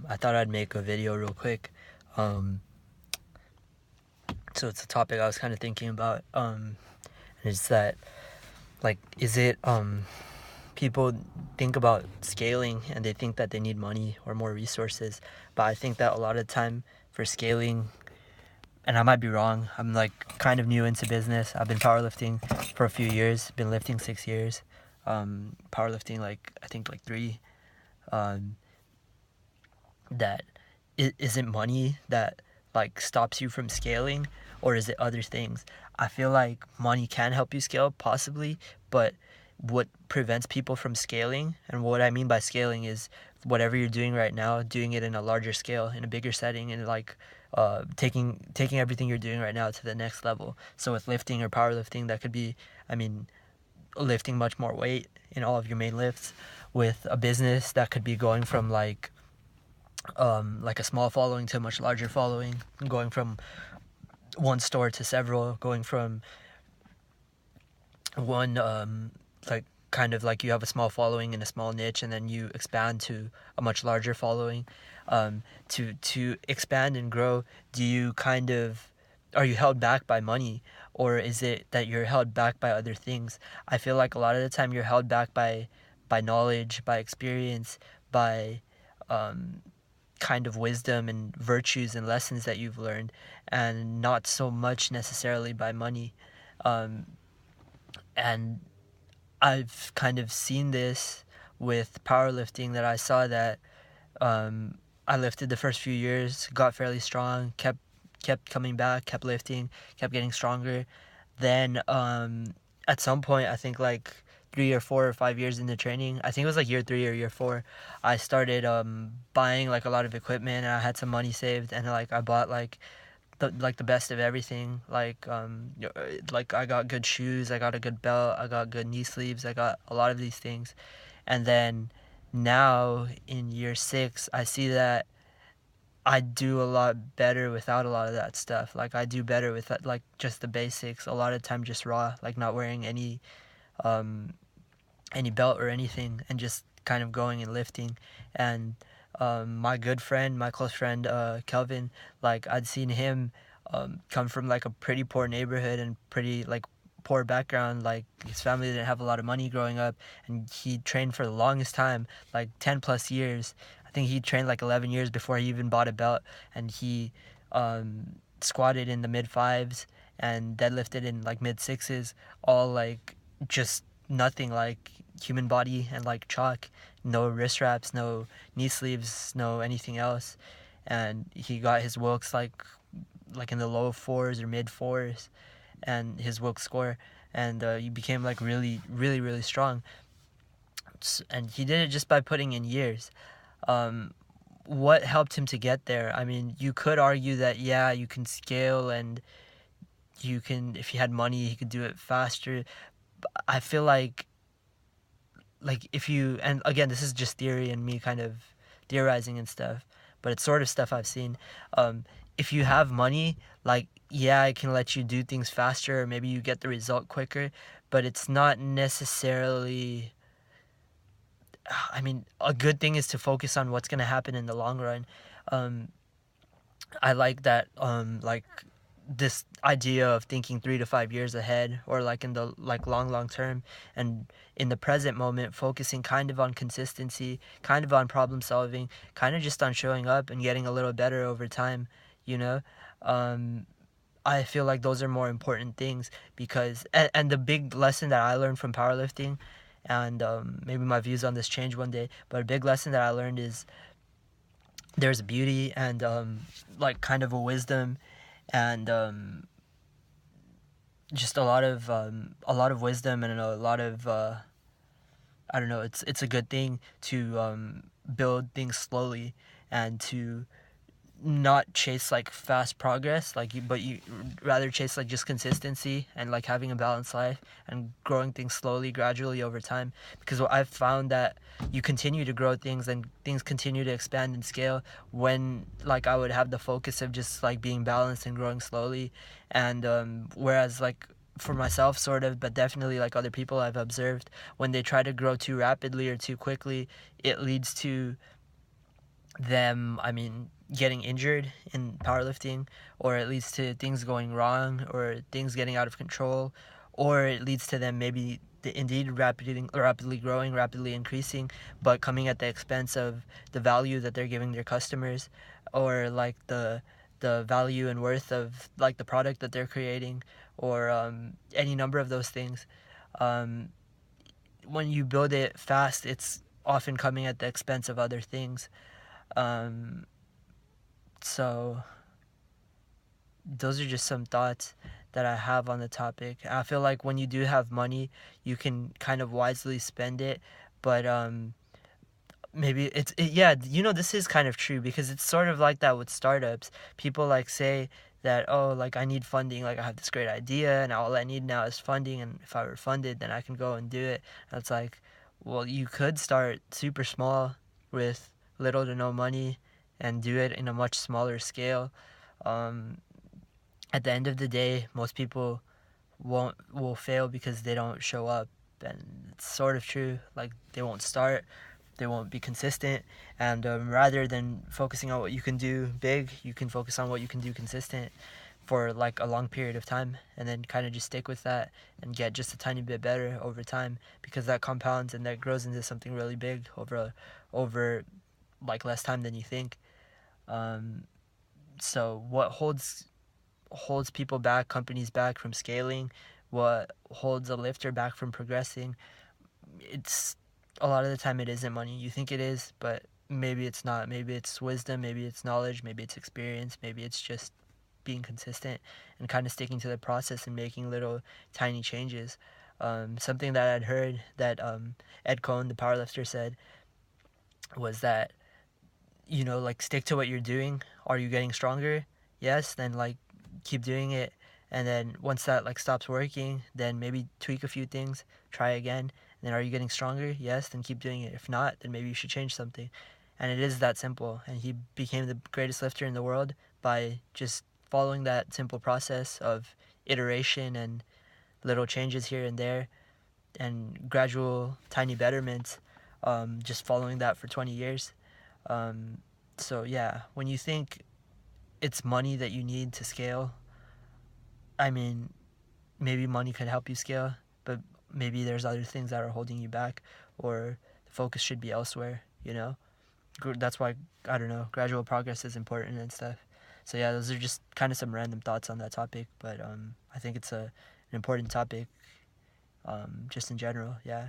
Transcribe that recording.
I thought I'd make a video real quick. Um, so it's a topic I was kind of thinking about. And it's that, like, is it, people think about scaling and they think that they need money or more resources. But I think that a lot of the time for scaling, and I might be wrong, I'm like kind of new into business. I've been powerlifting for a few years, been lifting 6 years. Powerlifting, like, I think like 3. Um, that is it money that like stops you from scaling, or is it other things? I feel like money can help you scale possibly, but what prevents people from scaling, and what I mean by scaling is whatever you're doing right now, doing it in a larger scale, in a bigger setting, and like taking everything you're doing right now to the next level. So with lifting or powerlifting, that could be, I mean, lifting much more weight in all of your main lifts. With a business, that could be going from like a small following to a much larger following, going from one store to several, going from one like kind of like you have a small following in a small niche and then you expand to a much larger following. To expand and grow, do you kind of, are you held back by money, or is it that you're held back by other things? I feel like a lot of the time you're held back by knowledge, by experience, by um, kind of wisdom and virtues and lessons that you've learned, and not so much necessarily by money. Um, and I've kind of seen this with powerlifting, that I saw that um, I lifted the first few years, got fairly strong, kept coming back, kept lifting, kept getting stronger. Then at some point, I think like 3 or 4 or 5 years into training, I think it was like year 3 or year 4, I started buying like a lot of equipment, and I had some money saved, and like I bought like the best of everything. Like I got good shoes, I got a good belt, I got good knee sleeves, I got a lot of these things. And then now in year 6, I see that I do a lot better without a lot of that stuff. Like I do better with like just the basics. A lot of time just raw, like not wearing um any belt or anything, and just kind of going and lifting. And my good friend, my close friend, Kelvin, like I'd seen him come from like a pretty poor neighborhood and pretty like poor background. Like his family didn't have a lot of money growing up, and he trained for the longest time, like 10 plus years. I think he trained like 11 years before he even bought a belt, and he squatted in the mid fives and deadlifted in like mid sixes, all like just nothing like human body and like chalk. No wrist wraps, no knee sleeves, no anything else. And he got his Wilks like in the low fours or mid fours, and his Wilks score, and he became like really really really strong. And he did it just by putting in years. um, what helped him to get there? I mean, you could argue that yeah, you can scale, and you can, if he had money he could do it faster. But I feel like if you, and again this is just theory and me kind of theorizing and stuff, but it's sort of stuff I've seen. If you have money, like yeah, it can let you do things faster, or maybe you get the result quicker, but it's not necessarily, I mean, a good thing is to focus on what's going to happen in the long run. um, I like that, like this idea of thinking 3 to 5 years ahead, or like in the like long term, and in the present moment focusing kind of on consistency, kind of on problem solving, kind of just on showing up and getting a little better over time, you know. um, I feel like those are more important things, because and the big lesson that I learned from powerlifting, and maybe my views on this change one day, but a big lesson that I learned is there's a beauty and like kind of a wisdom, and just a lot of wisdom, and a lot of I don't know. It's a good thing to build things slowly, and to not chase like fast progress, like but you rather chase like just consistency, and like having a balanced life, and growing things slowly, gradually over time. Because what I've found, that you continue to grow things, and things continue to expand and scale, when like I would have the focus of just like being balanced and growing slowly. And whereas like for myself sort of, but definitely like other people I've observed, when they try to grow too rapidly or too quickly, it leads to them, I mean, getting injured in powerlifting, or it leads to things going wrong, or things getting out of control, or it leads to them maybe indeed rapidly growing, rapidly increasing, but coming at the expense of the value that they're giving their customers, or like the value and worth of like the product that they're creating, or any number of those things. Um, when you build it fast, it's often coming at the expense of other things. Um, so those are just some thoughts that I have on the topic. I feel like when you do have money, you can kind of wisely spend it, but maybe yeah, this is kind of true because it's sort of like that with startups. People like say that, oh, like I need funding, like I have this great idea and all I need now is funding, and if I were funded then I can go and do it. And it's like, well, you could start super small with little to no money and do it in a much smaller scale. um, at the end of the day, most people won't will fail because they don't show up, and it's sort of true. Like they won't start, they won't be consistent, and rather than focusing on what you can do big, you can focus on what you can do consistent for like a long period of time, and then kind of just stick with that and get just a tiny bit better over time, because that compounds and that grows into something really big over like less time than you think. Um, so what holds people back, companies back from scaling, what holds a lifter back from progressing, it's a lot of the time it isn't money. You think it is, but maybe it's not. Maybe it's wisdom, maybe it's knowledge, maybe it's experience, maybe it's just being consistent and kind of sticking to the process and making little tiny changes. Something that I'd heard that Ed Cohn, the powerlifter, said was that, like stick to what you're doing. Are you getting stronger? Yes, then like keep doing it. And then once that like stops working, then maybe tweak a few things, try again. And then are you getting stronger? Yes, then keep doing it. If not, then maybe you should change something. And it is that simple. And he became the greatest lifter in the world by just following that simple process of iteration and little changes here and there and gradual tiny betterments, just following that for 20 years. Um, so yeah, when you think it's money that you need to scale, I mean, maybe money could help you scale, but maybe there's other things that are holding you back, or the focus should be elsewhere. That's why, I don't know, gradual progress is important and stuff. So yeah, those are just kind of some random thoughts on that topic, but I think it's an important topic, just in general. Yeah.